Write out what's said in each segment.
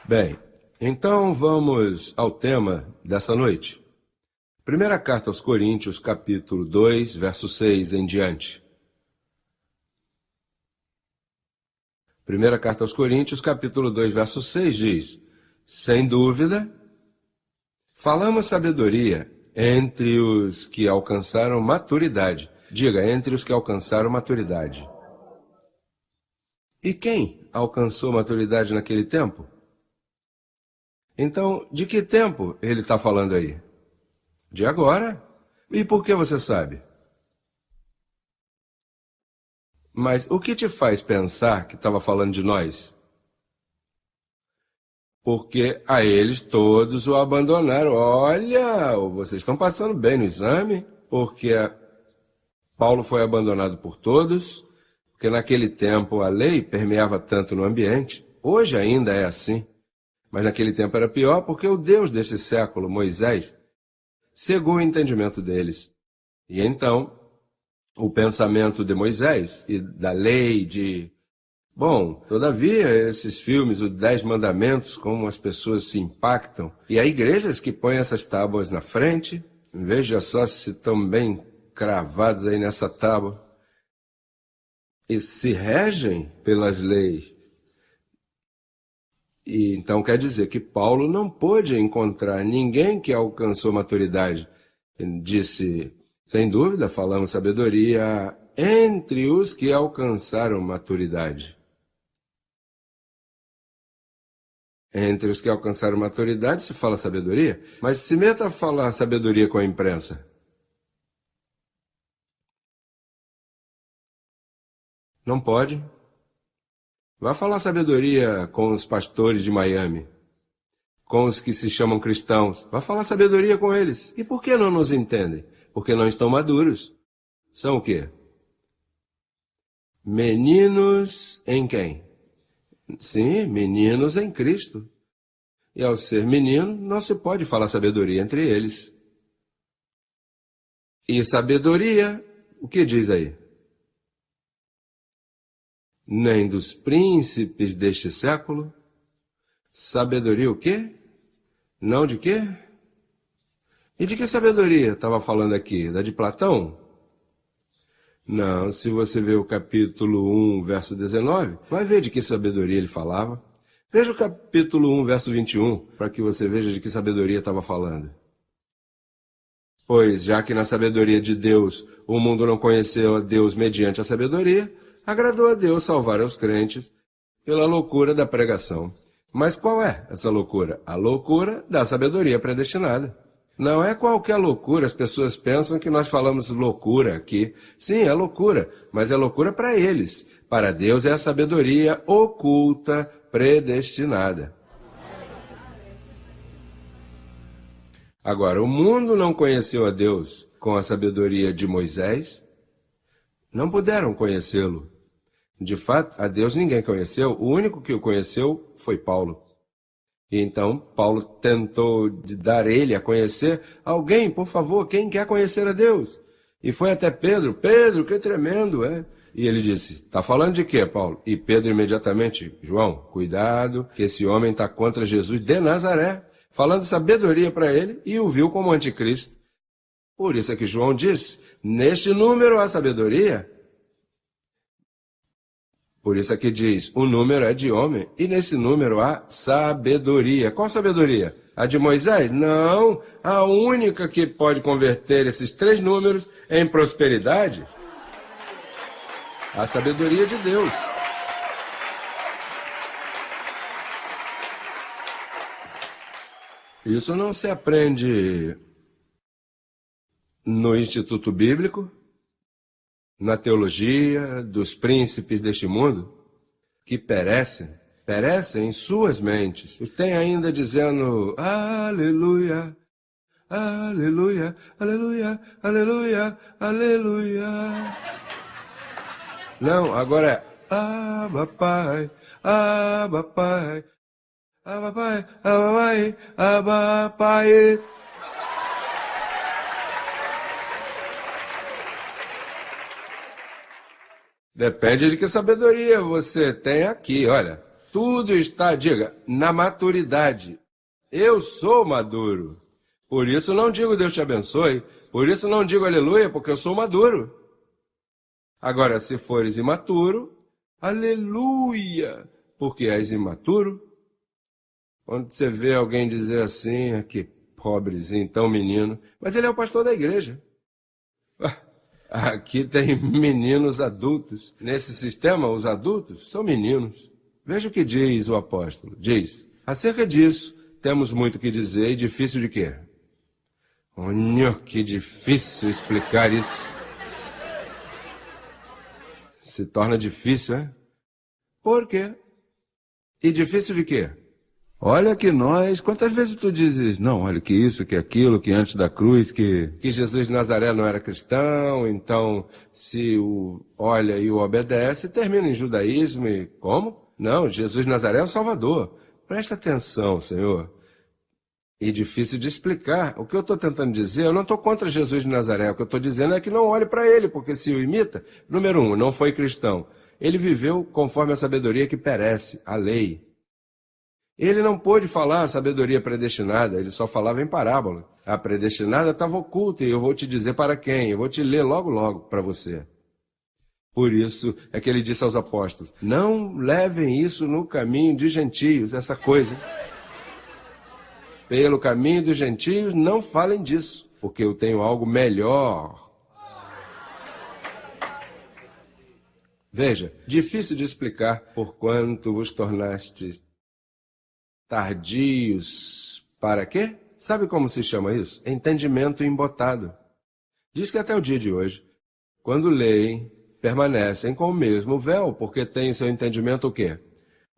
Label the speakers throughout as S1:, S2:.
S1: Bem, então vamos ao tema dessa noite. Primeira carta aos Coríntios, capítulo 2, verso 6 em diante. Primeira carta aos Coríntios, capítulo 2, verso 6 diz: sem dúvida, falamos sabedoria entre os que alcançaram maturidade. Diga, entre os que alcançaram maturidade. E quem alcançou maturidade naquele tempo? Então, de que tempo ele está falando aí? De agora. E por que você sabe? Mas o que te faz pensar que estava falando de nós? Porque a eles todos o abandonaram. Olha, vocês estão passando bem no exame, porque Paulo foi abandonado por todos, porque naquele tempo a lei permeava tanto no ambiente. Hoje ainda é assim, mas naquele tempo era pior porque o Deus desse século, Moisés, cegou o entendimento deles. E então, o pensamento de Moisés e da lei todavia, esses filmes, os 10 Mandamentos, como as pessoas se impactam. E há igrejas que põem essas tábuas na frente, veja só se estão bem cravados aí nessa tábua, e se regem pelas leis. E então quer dizer que Paulo não pôde encontrar ninguém que alcançou maturidade. Ele disse, sem dúvida, falamos sabedoria entre os que alcançaram maturidade. Entre os que alcançaram maturidade se fala sabedoria, mas se meta a falar sabedoria com a imprensa. Não pode. Vai falar sabedoria com os pastores de Miami, com os que se chamam cristãos. Vai falar sabedoria com eles. E por que não nos entendem? Porque não estão maduros. São o quê? Meninos em quem? Sim, meninos em Cristo. E ao ser menino, não se pode falar sabedoria entre eles. E sabedoria, o que diz aí? Nem dos príncipes deste século. Sabedoria o quê? Não de quê? E de que sabedoria estava falando aqui? Da de Platão? Não, se você ver o capítulo 1, verso 19, vai ver de que sabedoria ele falava. Veja o capítulo 1, verso 21, para que você veja de que sabedoria estava falando. Pois, já que na sabedoria de Deus o mundo não conheceu a Deus mediante a sabedoria, agradou a Deus salvar os crentes pela loucura da pregação. Mas qual é essa loucura? A loucura da sabedoria predestinada. Não é qualquer loucura, as pessoas pensam que nós falamos loucura aqui. Sim, é loucura, mas é loucura para eles. Para Deus é a sabedoria oculta, predestinada. Agora, o mundo não conheceu a Deus com a sabedoria de Moisés, não puderam conhecê-lo. De fato, a Deus ninguém conheceu, o único que o conheceu foi Paulo. E então, Paulo tentou dar ele a conhecer alguém, por favor, quem quer conhecer a Deus? E foi até Pedro, Pedro, que tremendo, é? E ele disse, tá falando de quê, Paulo? E Pedro imediatamente, João, cuidado, que esse homem está contra Jesus de Nazaré, falando sabedoria para ele e o viu como anticristo. Por isso é que João disse, neste número há sabedoria. Por isso é que diz, o número é de homem, e nesse número há sabedoria. Qual sabedoria? A de Moisés? Não, a única que pode converter esses 3 números em prosperidade. A sabedoria de Deus. Isso não se aprende no Instituto Bíblico, na teologia dos príncipes deste mundo, que perecem em suas mentes. E tem ainda dizendo, aleluia, aleluia, aleluia, aleluia, aleluia. Não, agora é, Abba Pai, Abba Pai, Abba Pai, Abba Pai, Abba Pai. Depende de que sabedoria você tem aqui, olha. Tudo está, diga, na maturidade. Eu sou maduro. Por isso não digo Deus te abençoe. Por isso não digo aleluia, porque eu sou maduro. Agora, se fores imaturo, aleluia, porque és imaturo. Quando você vê alguém dizer assim, que pobrezinho, tão menino, mas ele é o pastor da igreja. Aqui tem meninos adultos. Nesse sistema, os adultos são meninos. Veja o que diz o apóstolo. Diz, acerca disso, temos muito que dizer e difícil de quê? Olha, que difícil explicar isso. Se torna difícil, é? Por quê? E difícil de quê? Olha que nós, quantas vezes tu dizes, não, olha que isso, que aquilo, que antes da cruz, que Jesus de Nazaré não era cristão, então se o olha e o obedece, termina em judaísmo e como? Não, Jesus de Nazaré é o Salvador. Presta atenção, Senhor. E difícil de explicar. O que eu estou tentando dizer, eu não estou contra Jesus de Nazaré, o que eu estou dizendo é que não olhe para ele, porque se o imita, número 1, não foi cristão. Ele viveu conforme a sabedoria que perece, a lei. Ele não pôde falar a sabedoria predestinada, ele só falava em parábola. A predestinada estava oculta e eu vou te dizer para quem, eu vou te ler logo para você. Por isso é que ele disse aos apóstolos, não levem isso no caminho de gentios, essa coisa. Pelo caminho dos gentios, não falem disso, porque eu tenho algo melhor. Veja, difícil de explicar por quanto vos tornastes tardios para quê? Sabe como se chama isso? Entendimento embotado. Diz que até o dia de hoje, quando leem, permanecem com o mesmo véu, porque têm seu entendimento o quê?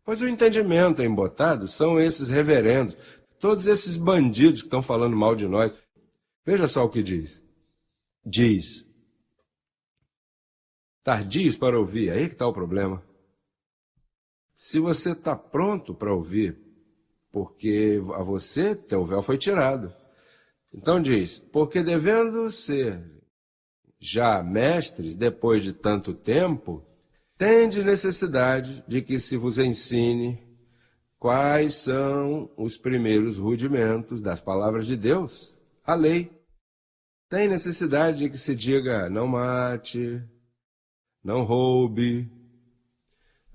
S1: Pois o entendimento embotado são esses reverendos, todos esses bandidos que estão falando mal de nós. Veja só o que diz. Diz, tardios para ouvir, aí que está o problema. Se você está pronto para ouvir, porque a você, teu véu foi tirado. Então diz, porque devendo ser já mestres, depois de tanto tempo, tendes necessidade de que se vos ensine quais são os primeiros rudimentos das palavras de Deus, a lei. Tem necessidade de que se diga, não mate, não roube.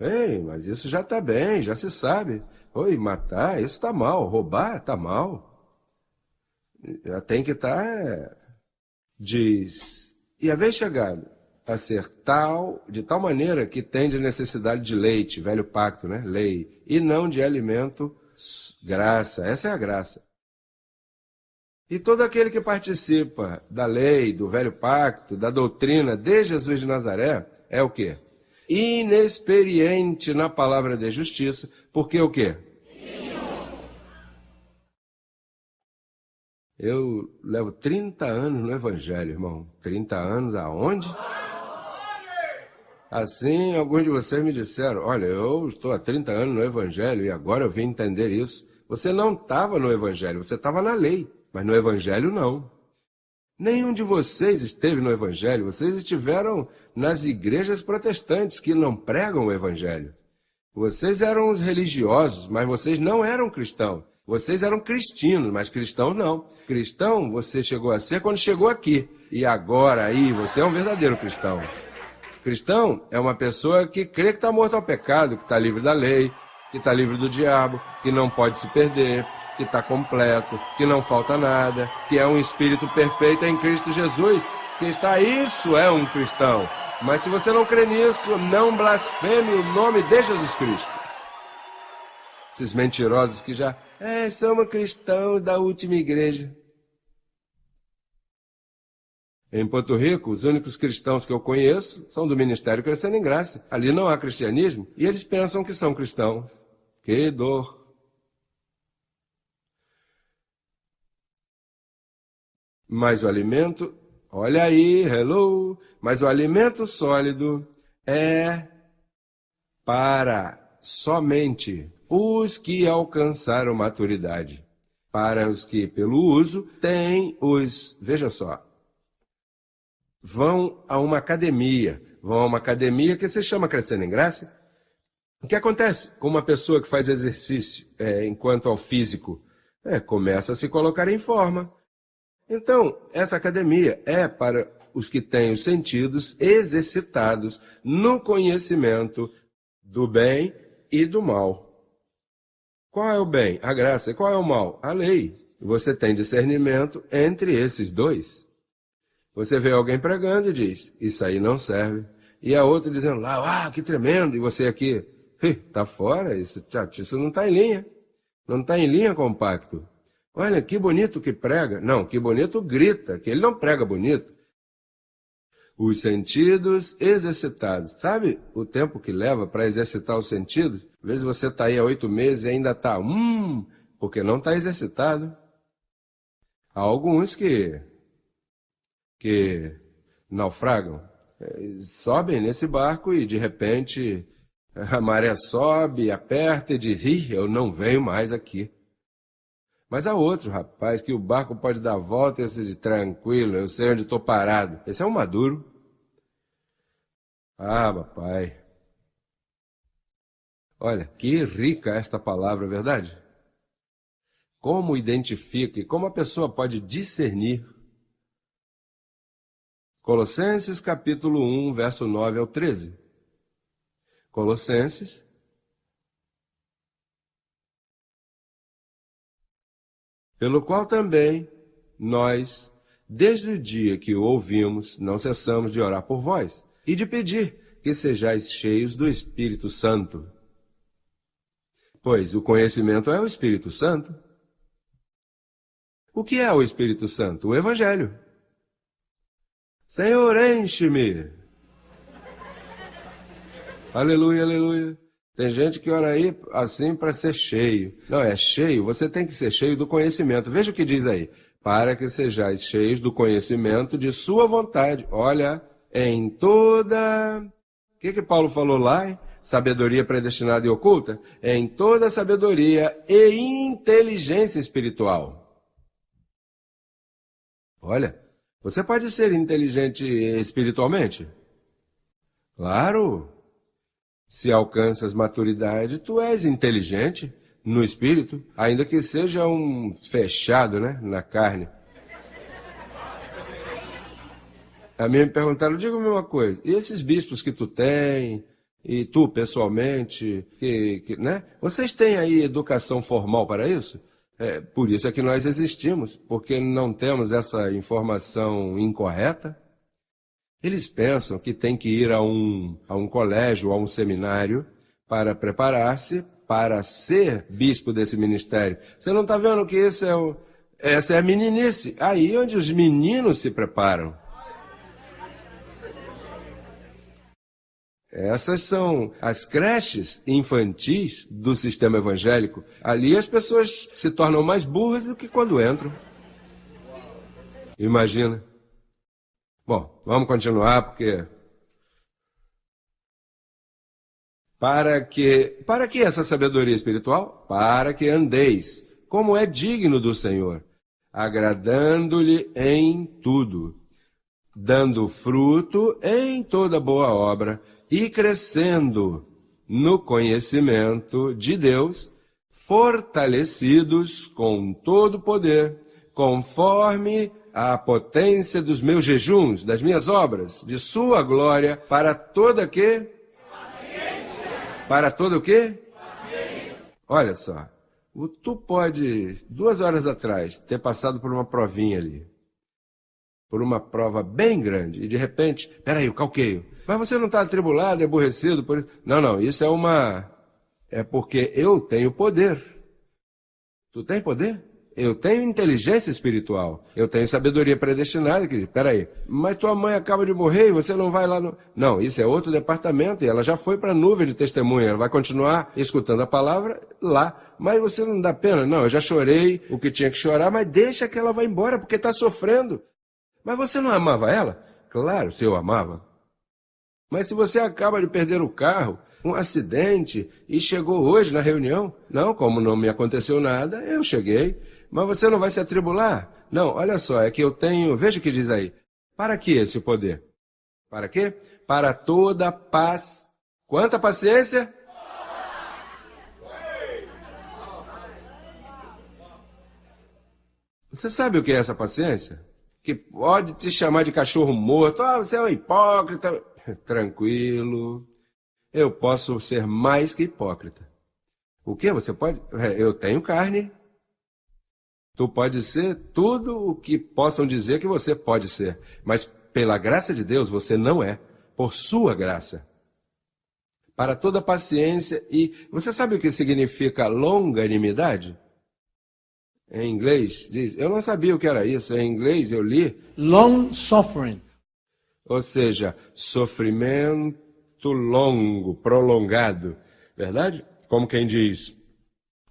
S1: Ei, mas isso já está bem, já se sabe. Oi, matar, isso está mal. Roubar, está mal. Já tem que estar, diz. E a vez chegada a ser tal, de tal maneira que tem de necessidade de leite, velho pacto, né? Lei. E não de alimento, graça. Essa é a graça. E todo aquele que participa da lei, do velho pacto, da doutrina de Jesus de Nazaré, é o quê? Inexperiente na palavra de justiça, porque o quê? Eu levo 30 anos no Evangelho, irmão. 30 anos aonde? Assim, alguns de vocês me disseram, olha, eu estou há 30 anos no Evangelho e agora eu vim entender isso. Você não estava no Evangelho, você estava na lei, mas no Evangelho não. Nenhum de vocês esteve no Evangelho, vocês estiveram nas igrejas protestantes que não pregam o Evangelho. Vocês eram os religiosos, mas vocês não eram cristãos. Vocês eram cristinos, mas cristãos não. Cristão você chegou a ser quando chegou aqui. E agora aí você é um verdadeiro cristão. Cristão é uma pessoa que crê que está morto ao pecado, que está livre da lei, que está livre do diabo, que não pode se perder, que está completo, que não falta nada, que é um espírito perfeito em Cristo Jesus, que está, isso é um cristão. Mas se você não crê nisso, não blasfeme o nome de Jesus Cristo. Esses mentirosos que já, somos cristãos da última igreja. Em Porto Rico, os únicos cristãos que eu conheço são do Ministério Crescendo em Graça. Ali não há cristianismo e eles pensam que são cristãos. Que dor! Mas o alimento, olha aí, hello, mas o alimento sólido é para somente os que alcançaram maturidade, para os que, pelo uso, têm veja só, vão a uma academia que se chama Crescendo em Graça, O que acontece com uma pessoa que faz exercício enquanto ao físico? Começa a se colocar em forma. Então, essa academia é para os que têm os sentidos exercitados no conhecimento do bem e do mal. Qual é o bem? A graça. E qual é o mal? A lei. Você tem discernimento entre esses dois. Você vê alguém pregando e diz, isso aí não serve. E a outra dizendo lá, que tremendo. E você aqui, está fora, isso não está em linha. Não está em linha com o pacto. Olha, que bonito que prega. Não, que bonito grita, que ele não prega bonito. Os sentidos exercitados. Sabe o tempo que leva para exercitar os sentidos? Às vezes você está aí há 8 meses e ainda está, porque não está exercitado. Há alguns que naufragam, sobem nesse barco e de repente a maré sobe, aperta e diz, eu não venho mais aqui. Mas há outro rapaz que o barco pode dar a volta e você diz, tranquilo, eu sei onde estou parado. Esse é um maduro. Papai. Olha, que rica esta palavra, verdade? Como identifica e como a pessoa pode discernir. Colossenses capítulo 1, verso 9 ao 13. Colossenses. Pelo qual também nós, desde o dia que o ouvimos, não cessamos de orar por vós e de pedir que sejais cheios do Espírito Santo. Pois o conhecimento é o Espírito Santo. O que é o Espírito Santo? O Evangelho. Senhor, enche-me. Aleluia, aleluia. Tem gente que ora aí assim para ser cheio. Não, é cheio, você tem que ser cheio do conhecimento. Veja o que diz aí. Para que sejais cheios do conhecimento de sua vontade. Olha, em toda... O que Paulo falou lá, hein? Sabedoria predestinada e oculta? Em toda sabedoria e inteligência espiritual. Olha, você pode ser inteligente espiritualmente? Claro. Se alcanças maturidade, tu és inteligente no espírito, ainda que seja um fechado, né, na carne. A mim me perguntaram, diga-me uma coisa, e esses bispos que tu tem, e tu pessoalmente, né? Vocês têm aí educação formal para isso? Por isso é que nós existimos, porque não temos essa informação incorreta. Eles pensam que tem que ir a um colégio, a um seminário, para preparar-se para ser bispo desse ministério. Você não está vendo que essa é a meninice? Aí onde os meninos se preparam. Essas são as creches infantis do sistema evangélico. Ali as pessoas se tornam mais burras do que quando entram. Imagina. Bom, vamos continuar, porque... Para que essa sabedoria espiritual? Para que andeis, como é digno do Senhor, agradando-lhe em tudo, dando fruto em toda boa obra e crescendo no conhecimento de Deus, fortalecidos com todo o poder, conforme a potência dos meus jejuns, das minhas obras, de sua glória, para toda que? Paciência. Para todo o quê? Paciência. Olha só, tu pode, 2 horas atrás, ter passado por uma provinha ali, por uma prova bem grande, e de repente, peraí, o calqueio, mas você não está atribulado, aborrecido por isso? Não, isso é porque eu tenho poder. Tu tem poder? Eu tenho inteligência espiritual, eu tenho sabedoria predestinada, que peraí, mas tua mãe acaba de morrer e você não vai lá no... Não, isso é outro departamento e ela já foi para a nuvem de testemunha, ela vai continuar escutando a palavra lá, mas você não dá pena? Não, eu já chorei o que tinha que chorar, mas deixa que ela vá embora porque está sofrendo. Mas você não amava ela? Claro, se eu amava. Mas se você acaba de perder o carro, um acidente, e chegou hoje na reunião, não, como não me aconteceu nada, eu cheguei. Mas você não vai se atribular? Não, olha só, é que eu tenho... Veja o que diz aí. Para que esse poder? Para quê? Para toda paz. Quanta paciência? Você sabe o que é essa paciência? Que pode te chamar de cachorro morto. Ah, você é um hipócrita. Tranquilo. Eu posso ser mais que hipócrita. O quê? Você pode? Eu tenho carne. Tu pode ser tudo o que possam dizer que você pode ser. Mas pela graça de Deus você não é. Por sua graça. Para toda paciência e... Você sabe o que significa longanimidade? Em inglês, diz... Eu não sabia o que era isso. Em inglês eu li...
S2: Long suffering.
S1: Ou seja, sofrimento longo, prolongado. Verdade? Como quem diz...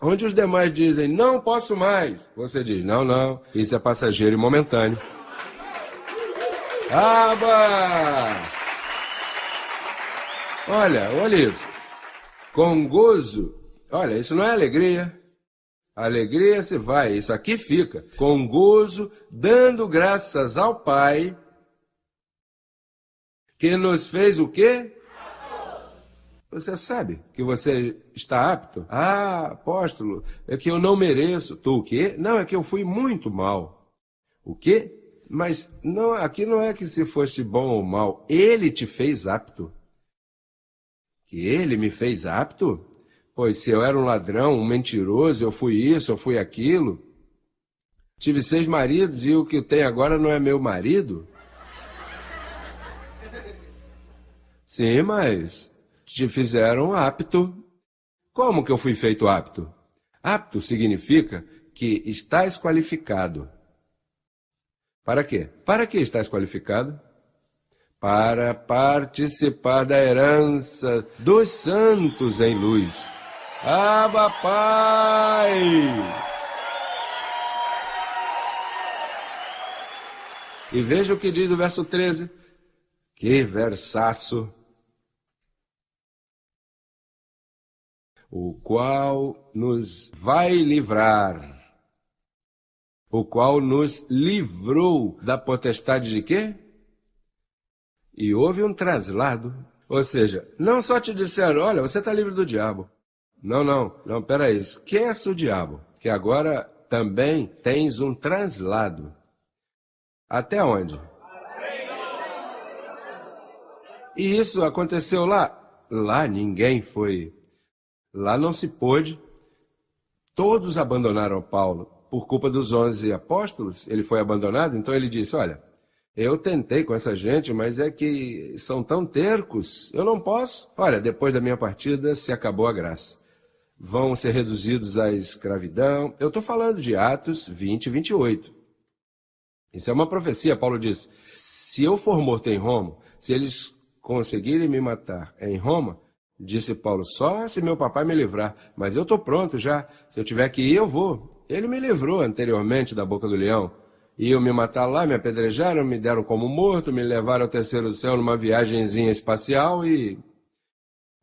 S1: Onde os demais dizem, não posso mais. Você diz, não, isso é passageiro e momentâneo. Aba! Olha isso. Com gozo, olha, isso não é alegria. Alegria se vai, isso aqui fica. Com gozo, dando graças ao Pai, que nos fez o quê? Você sabe que você está apto? Ah, apóstolo, é que eu não mereço. Tu o quê? Não, é que eu fui muito mal. O quê? Mas não, aqui não é que se fosse bom ou mal. Ele te fez apto. Que ele me fez apto? Pois se eu era um ladrão, um mentiroso, eu fui isso, eu fui aquilo. Tive 6 maridos e o que eu tenho agora não é meu marido? Sim, mas... te fizeram apto. Como que eu fui feito apto? Apto significa que estás qualificado. Para quê? Para que estás qualificado? Para participar da herança dos santos em luz. Abba, Pai! E veja o que diz o verso 13. Que versaço! O qual nos vai livrar, o qual nos livrou da potestade de quê? E houve um traslado, ou seja, não só te disseram, olha, você está livre do diabo. Não, peraí, esquece o diabo, que agora também tens um traslado. Até onde? E isso aconteceu lá? Lá ninguém foi... Lá não se pôde, todos abandonaram Paulo por culpa dos 11 apóstolos, ele foi abandonado, então ele disse, olha, eu tentei com essa gente, mas é que são tão tercos, eu não posso. Olha, depois da minha partida se acabou a graça, vão ser reduzidos à escravidão. Eu estou falando de Atos 20 e 28. Isso é uma profecia, Paulo diz, se eu for morto em Roma, se eles conseguirem me matar em Roma, disse Paulo, só se meu papai me livrar, mas eu estou pronto já, se eu tiver que ir, eu vou. Ele me livrou anteriormente da boca do leão, iam me matar lá, me apedrejaram, me deram como morto, me levaram ao terceiro céu numa viagenzinha espacial e...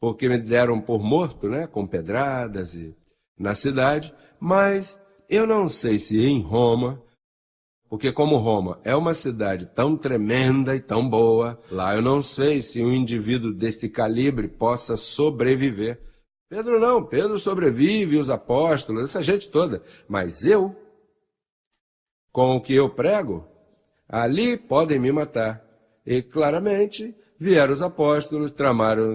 S1: porque me deram por morto, né, com pedradas e... na cidade, mas eu não sei se em Roma... Porque como Roma é uma cidade tão tremenda e tão boa, lá eu não sei se um indivíduo desse calibre possa sobreviver. Pedro não, Pedro sobrevive, os apóstolos, essa gente toda. Mas eu, com o que eu prego, ali podem me matar. E claramente vieram os apóstolos, tramaram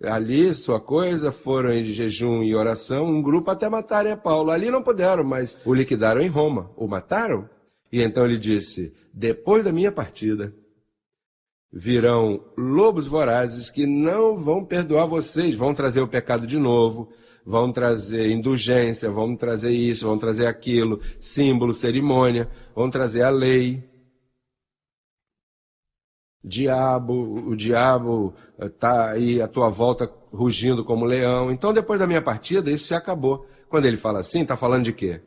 S1: ali sua coisa, foram em jejum e oração, um grupo até matarem a Paulo. Ali não puderam, mas o liquidaram em Roma. O mataram? E então ele disse, depois da minha partida, virão lobos vorazes que não vão perdoar vocês, vão trazer o pecado de novo, vão trazer indulgência, vão trazer isso, vão trazer aquilo, símbolo, cerimônia, vão trazer a lei. O diabo está aí à tua volta rugindo como leão. Então depois da minha partida, isso se acabou. Quando ele fala assim, está falando de quê?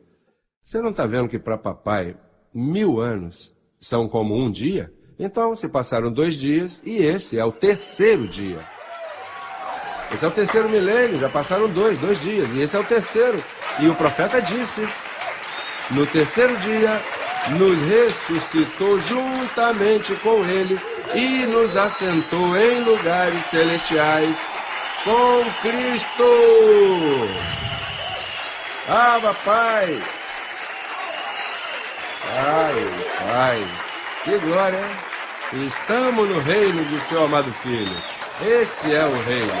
S1: Você não está vendo que para papai... 1000 anos são como um dia? Então se passaram 2 dias e esse é o terceiro dia. Esse é o terceiro milênio, já passaram 2 dias e esse é o terceiro. E o profeta disse, no terceiro dia nos ressuscitou juntamente com ele e nos assentou em lugares celestiais com Cristo. Abba, Pai! Ai, Pai, que glória! Estamos no reino de seu amado Filho. Esse é o reino.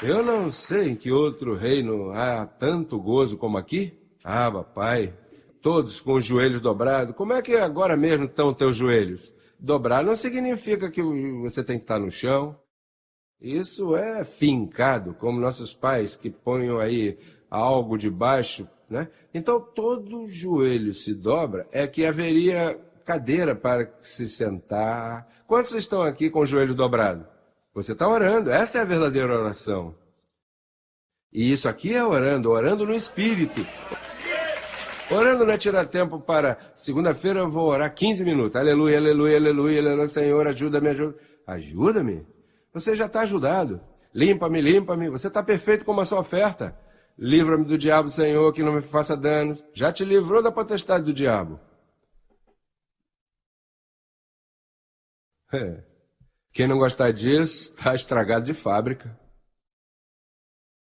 S1: Eu não sei em que outro reino há tanto gozo como aqui. Ah, Pai, todos com os joelhos dobrados. Como é que agora mesmo estão teus joelhos? Dobrar não significa que você tem que estar no chão. Isso é fincado, como nossos pais que ponham aí algo debaixo, né? Então, todo joelho se dobra, é que haveria cadeira para se sentar. Quantos estão aqui com o joelho dobrado? Você está orando, essa é a verdadeira oração. E isso aqui é orando, orando no Espírito. Orando não é tirar tempo para... Segunda-feira eu vou orar 15 minutos. Aleluia, aleluia, aleluia, aleluia. Senhor, ajuda-me, ajuda. Ajuda-me? Você já está ajudado. Limpa-me, limpa-me. Você está perfeito com a sua oferta. Livra-me do diabo, Senhor, que não me faça danos. Já te livrou da potestade do diabo. Quem não gostar disso, está estragado de fábrica.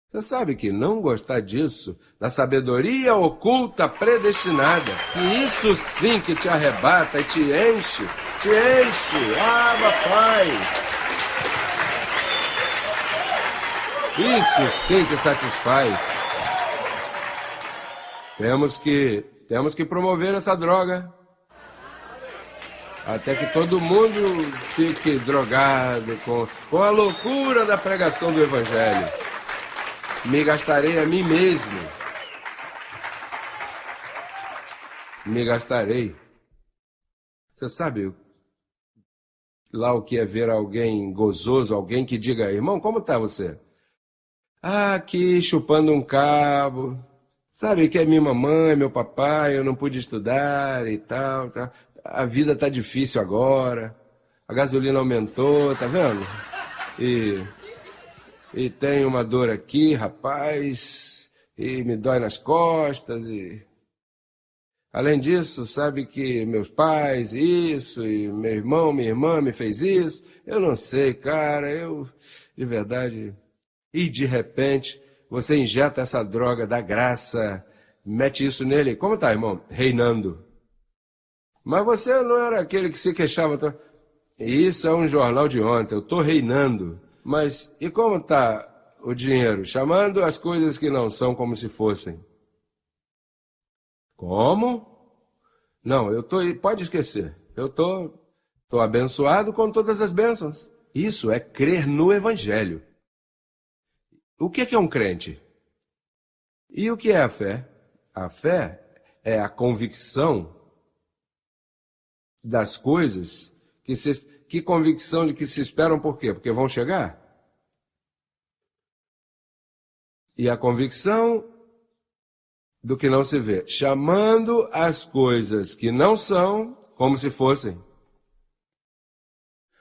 S1: Você sabe que não gostar disso, da sabedoria oculta predestinada, que isso sim que te arrebata e te enche. Ah, Pai! Isso sim que satisfaz. Temos que promover essa droga. Até que todo mundo fique drogado com a loucura da pregação do Evangelho. Me gastarei a mim mesmo. Me gastarei. Você sabe lá o que é ver alguém gozoso, alguém que diga, irmão, como está você? Ah, aqui chupando um cabo. Sabe que é minha mamãe, meu papai, eu não pude estudar e tal. A vida tá difícil agora. A gasolina aumentou, tá vendo? E tem uma dor aqui, rapaz, e me dói nas costas, e... Além disso, sabe que meus pais, isso, e meu irmão, minha irmã me fez isso. Eu não sei, cara, de verdade... E de repente, você injeta essa droga da graça, mete isso nele. Como tá, irmão? Reinando. Mas você não era aquele que se queixava. Isso é um jornal de ontem, eu tô reinando. Mas e como tá o dinheiro? Chamando as coisas que não são como se fossem. Como? Não, pode esquecer. Eu tô abençoado com todas as bênçãos. Isso é crer no Evangelho. O que é um crente? E o que é a fé? A fé é a convicção das coisas que convicção de que se esperam por quê? Porque vão chegar? E a convicção do que não se vê, chamando as coisas que não são como se fossem.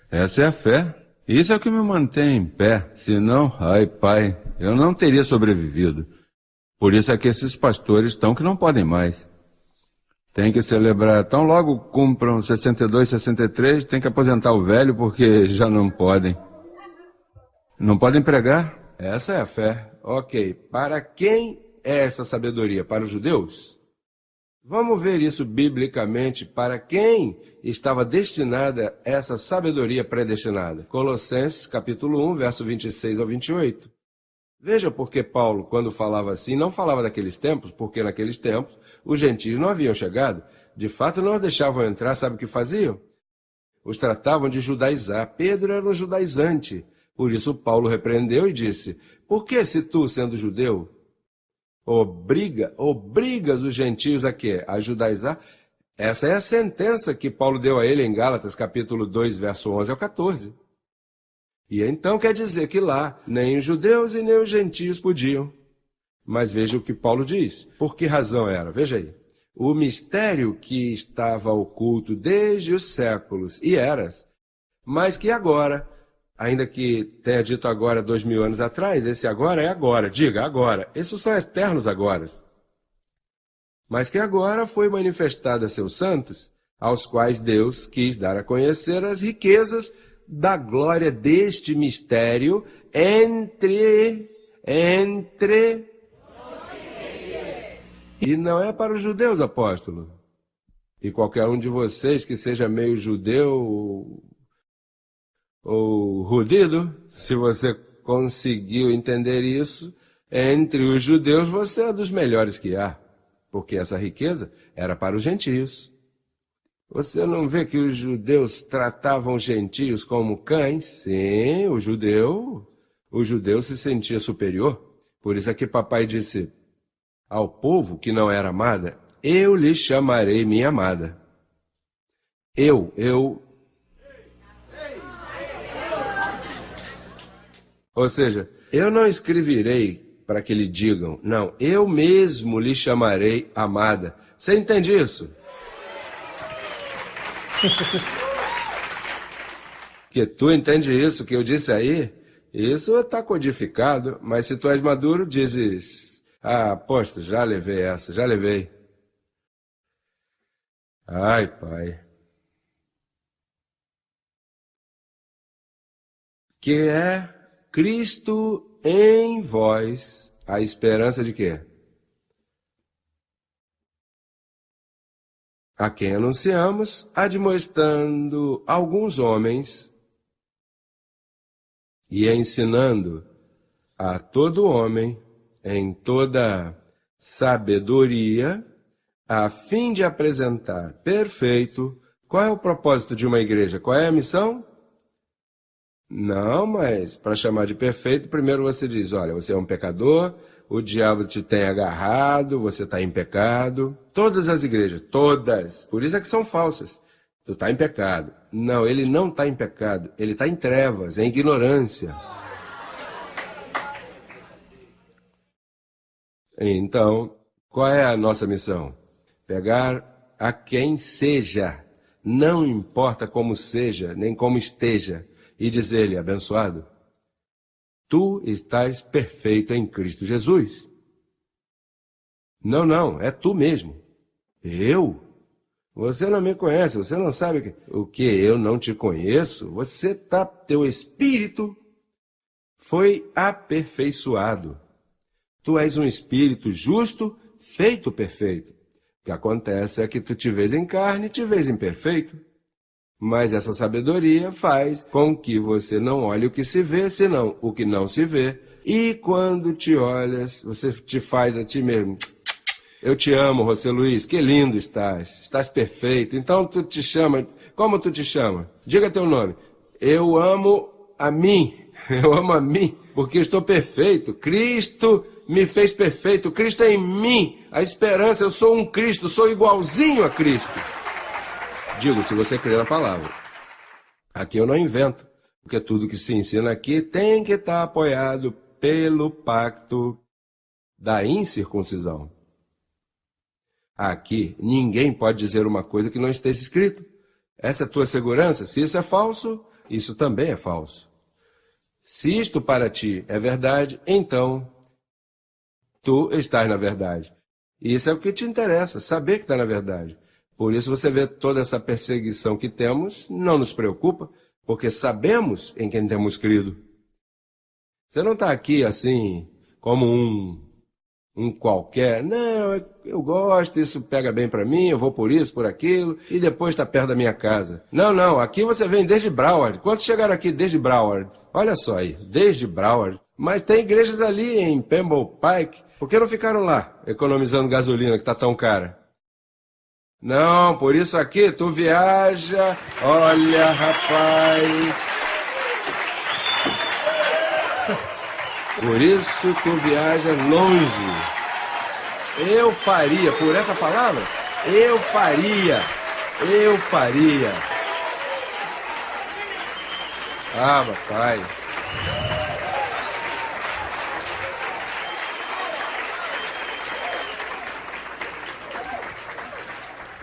S2: Essa é a fé. Isso é o que me mantém em pé. Senão, ai pai, eu não teria sobrevivido. Por isso é que esses pastores estão que não podem mais. Tem que celebrar, tão logo cumpram 62, 63, tem que aposentar o velho porque já não podem. Não podem pregar.
S1: Essa é a fé. Ok, para quem é essa sabedoria? Para os judeus? Vamos ver isso biblicamente, para quem estava destinada essa sabedoria predestinada. Colossenses capítulo 1, verso 26 ao 28. Veja porque Paulo, quando falava assim, não falava daqueles tempos, porque naqueles tempos os gentios não haviam chegado. De fato, não os deixavam entrar, sabe o que faziam? Os tratavam de judaizar. Pedro era um judaizante. Por isso Paulo repreendeu e disse, por que se tu, sendo judeu, obrigas os gentios a quê? A judaizar? Essa é a sentença que Paulo deu a ele em Gálatas, capítulo 2, verso 11 ao 14. E então quer dizer que lá nem os judeus e nem os gentios podiam. Mas veja o que Paulo diz. Por que razão era? Veja aí. O mistério que estava oculto desde os séculos e eras, mas que agora, ainda que tenha dito agora 2000 anos atrás, esse agora é agora, diga agora. Esses são eternos agora. Mas que agora foi manifestado a seus santos, aos quais Deus quis dar a conhecer as riquezas da glória deste mistério entre E não é para os judeus, apóstolo. E qualquer um de vocês que seja meio judeu ou rudido, se você conseguiu entender isso, entre os judeus você é dos melhores que há, porque essa riqueza era para os gentios. Você não vê que os judeus tratavam os gentios como cães? Sim, o judeu se sentia superior. Por isso é que papai disse ao povo que não era amada, eu lhe chamarei minha amada. Ou seja, eu não escreverei para que lhe digam, não, eu mesmo lhe chamarei amada. Você entende isso? Que tu entende isso que eu disse aí? Isso está codificado, mas se tu és maduro, dizes, apóstolo, já levei essa, já levei. Ai, pai. Que é Cristo em vós, a esperança de quê? A quem anunciamos, admoestando alguns homens e ensinando a todo homem em toda sabedoria, a fim de apresentar perfeito. Qual é o propósito de uma igreja? Qual é a missão? Não, mas para chamar de perfeito, primeiro você diz, olha, você é um pecador, o diabo te tem agarrado, você está em pecado. Todas as igrejas, todas, por isso é que são falsas. Tu está em pecado. Não, ele não está em pecado, ele está em trevas, em ignorância. Então, qual é a nossa missão? Pegar a quem seja, não importa como seja, nem como esteja, e dizer-lhe, abençoado, tu estás perfeito em Cristo Jesus. Não, é tu mesmo. Eu? Você não me conhece, você não sabe o que eu não te conheço. Teu espírito foi aperfeiçoado. Tu és um espírito justo, feito perfeito. O que acontece é que tu te vês em carne, te vês imperfeito. Mas essa sabedoria faz com que você não olhe o que se vê, senão o que não se vê. E quando te olhas, você te faz a ti mesmo. Eu te amo, José Luiz, que lindo estás perfeito. Então tu te chama, como tu te chama? Diga teu nome. Eu amo a mim, porque estou perfeito. Cristo me fez perfeito, Cristo é em mim, a esperança, eu sou um Cristo, sou igualzinho a Cristo. Digo, se você crê na palavra. Aqui eu não invento, porque tudo que se ensina aqui tem que estar apoiado pelo pacto da incircuncisão. Aqui ninguém pode dizer uma coisa que não esteja escrito. Essa é a tua segurança. Se isso é falso, isso também é falso. Se isto para ti é verdade, então tu estás na verdade. Isso é o que te interessa, saber que está na verdade. Por isso você vê toda essa perseguição que temos, não nos preocupa, porque sabemos em quem temos crido. Você não está aqui assim, como um qualquer. Não, eu gosto, isso pega bem para mim, eu vou por isso, por aquilo, e depois está perto da minha casa. Não, aqui você vem desde Broward. Quantos chegaram aqui desde Broward? Olha só aí, desde Broward. Mas tem igrejas ali em Pemble Pike. Por que não ficaram lá, economizando gasolina que está tão cara? Não, por isso aqui tu viaja. Olha, rapaz. Por isso tu viaja longe. Eu faria, por essa palavra, eu faria. Ah, papai.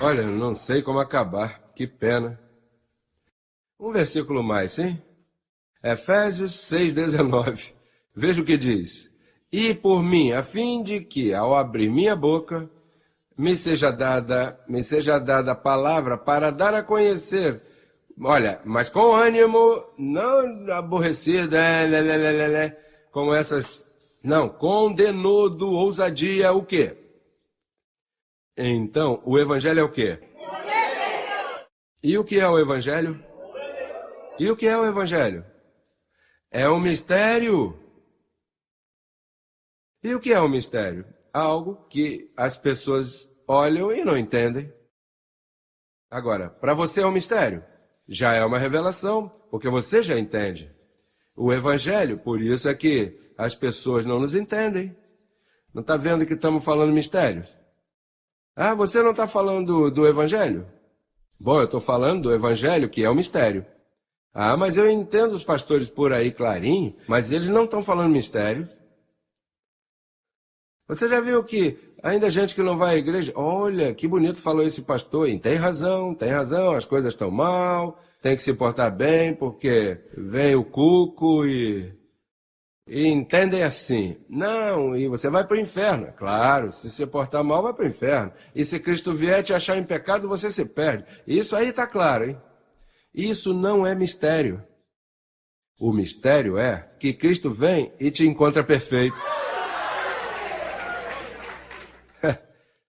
S1: Olha, não sei como acabar, que pena. Um versículo mais, sim? Efésios 6,19. Veja o que diz. E por mim, a fim de que, ao abrir minha boca, me seja dada a palavra para dar a conhecer. Olha, mas com ânimo, não aborrecida, como essas. Não, com denodo, ousadia, o quê? Então, o evangelho é o quê? E o que é o evangelho? E o que é o evangelho? É um mistério. E o que é um mistério? Algo que as pessoas olham e não entendem. Agora, para você é um mistério. Já é uma revelação, porque você já entende. O evangelho, por isso é que as pessoas não nos entendem. Não está vendo que estamos falando mistérios? Ah, você não está falando do evangelho? Bom, eu estou falando do evangelho, que é um mistério. Ah, mas eu entendo os pastores por aí clarinho, mas eles não estão falando mistério. Você já viu que ainda gente que não vai à igreja, olha, que bonito falou esse pastor, e tem razão, as coisas estão mal, tem que se portar bem, porque vem o cuco e entendem assim. Não, e você vai para o inferno. Claro, se se portar mal, vai para o inferno. E se Cristo vier te achar em pecado, você se perde. Isso aí está claro, hein? Isso não é mistério. O mistério é que Cristo vem e te encontra perfeito.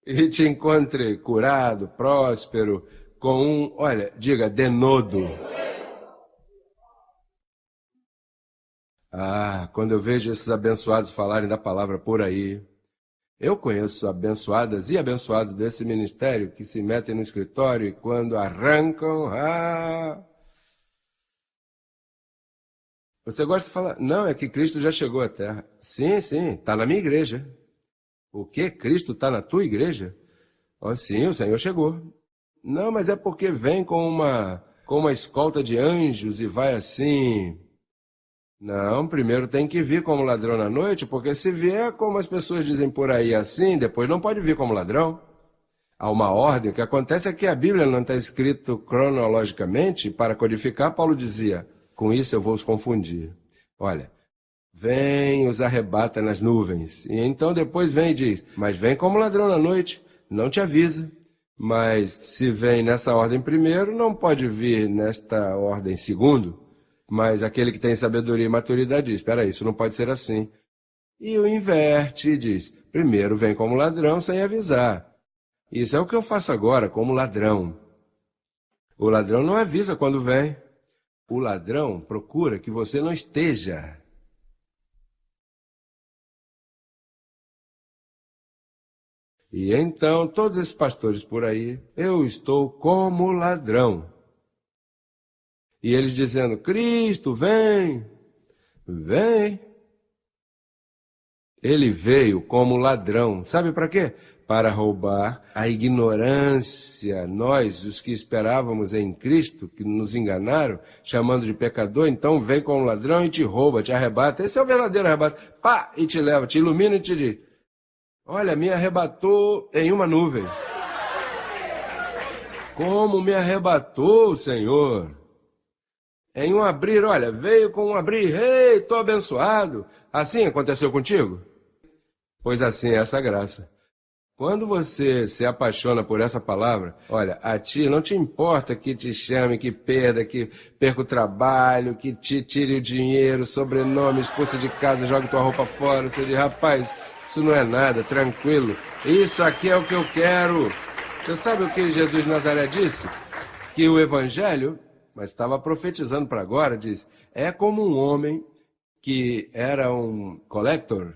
S1: E te encontre curado, próspero, com olha, diga, denodo. Ah, quando eu vejo esses abençoados falarem da palavra por aí, eu conheço abençoadas e abençoados desse ministério que se metem no escritório e quando arrancam, você gosta de falar, não, é que Cristo já chegou à terra. Sim, está na minha igreja. O quê? Cristo está na tua igreja? Oh, sim, o Senhor chegou. Não, mas é porque vem com uma escolta de anjos e vai assim. Não, primeiro tem que vir como ladrão na noite, porque se vier como as pessoas dizem por aí assim, depois não pode vir como ladrão. Há uma ordem. O que acontece é que a Bíblia não está escrito cronologicamente. Para codificar, Paulo dizia, com isso eu vou os confundir. Olha, vem, os arrebata nas nuvens. E então depois vem e diz, mas vem como ladrão na noite, não te avisa. Mas se vem nessa ordem primeiro, não pode vir nesta ordem segundo. Mas aquele que tem sabedoria e maturidade diz, espera aí, isso não pode ser assim. E o inverte e diz, primeiro vem como ladrão sem avisar. Isso é o que eu faço agora, como ladrão. O ladrão não avisa quando vem. O ladrão procura que você não esteja. E então, todos esses pastores por aí, eu estou como ladrão. E eles dizendo, Cristo, vem, vem. Ele veio como ladrão. Sabe para quê? Para roubar a ignorância. Nós, os que esperávamos em Cristo, que nos enganaram, chamando de pecador, então vem como ladrão e te rouba, te arrebata. Esse é o verdadeiro arrebato. Pá! E te leva, te ilumina e te diz, olha, me arrebatou em uma nuvem. Como me arrebatou o Senhor? Em um abrir, olha, veio com um abrir, ei, estou abençoado. Assim aconteceu contigo? Pois assim é essa graça. Quando você se apaixona por essa palavra, olha, a ti não te importa que te chame, que perda, que perca o trabalho, que te tire o dinheiro, sobrenome, expulse de casa, jogue tua roupa fora. Você diz, rapaz, isso não é nada, tranquilo. Isso aqui é o que eu quero. Você sabe o que Jesus de Nazaré disse? Que o evangelho, mas estava profetizando para agora, diz, é como um homem que era um collector,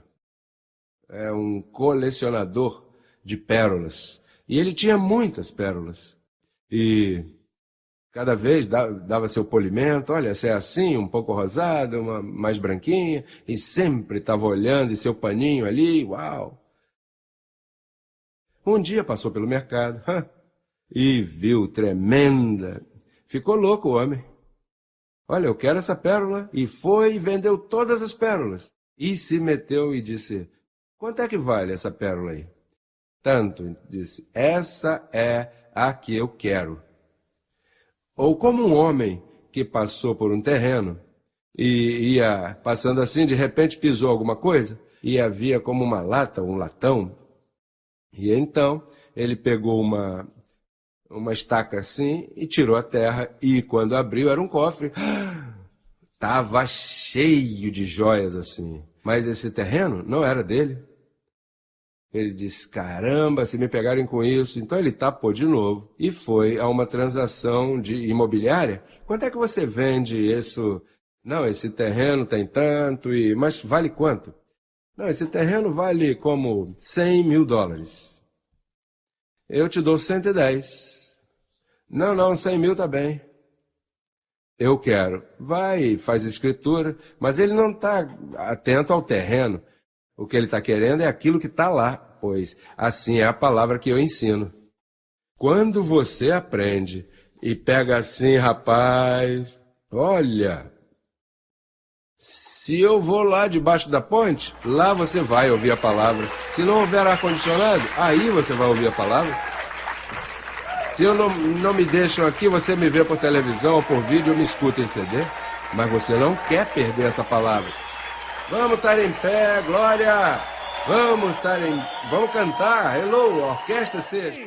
S1: um colecionador de pérolas. E ele tinha muitas pérolas. E cada vez dava seu polimento, olha, essa é assim, um pouco rosada, uma mais branquinha, e sempre estava olhando e seu paninho ali, uau. Um dia passou pelo mercado e viu tremenda. Ficou louco o homem. Olha, eu quero essa pérola. E foi e vendeu todas as pérolas. E se meteu e disse, quanto é que vale essa pérola aí? Tanto, disse, essa é a que eu quero. Ou como um homem que passou por um terreno e ia passando assim, de repente pisou alguma coisa e havia como uma lata, um latão. E então ele pegou uma estaca assim e tirou a terra e quando abriu era um cofre. Estava cheio de joias assim. Mas esse terreno não era dele. Ele disse, caramba, se me pegarem com isso. Então ele tapou de novo e foi a uma transação de imobiliária. Quanto é que você vende isso? Não, esse terreno tem tanto, mas vale quanto? Não, esse terreno vale como $100.000. Eu te dou 110. Não, 100 mil tá bem. Eu quero. Vai, faz escritura, mas ele não está atento ao terreno. O que ele está querendo é aquilo que está lá, pois assim é a palavra que eu ensino. Quando você aprende e pega assim, rapaz, olha, se eu vou lá debaixo da ponte, lá você vai ouvir a palavra. Se não houver ar-condicionado, aí você vai ouvir a palavra. Se eu não me deixam aqui, você me vê por televisão ou por vídeo, eu me escuto em CD, mas você não quer perder essa palavra. Vamos estar em pé, glória! Vamos cantar, hello, a orquestra seja.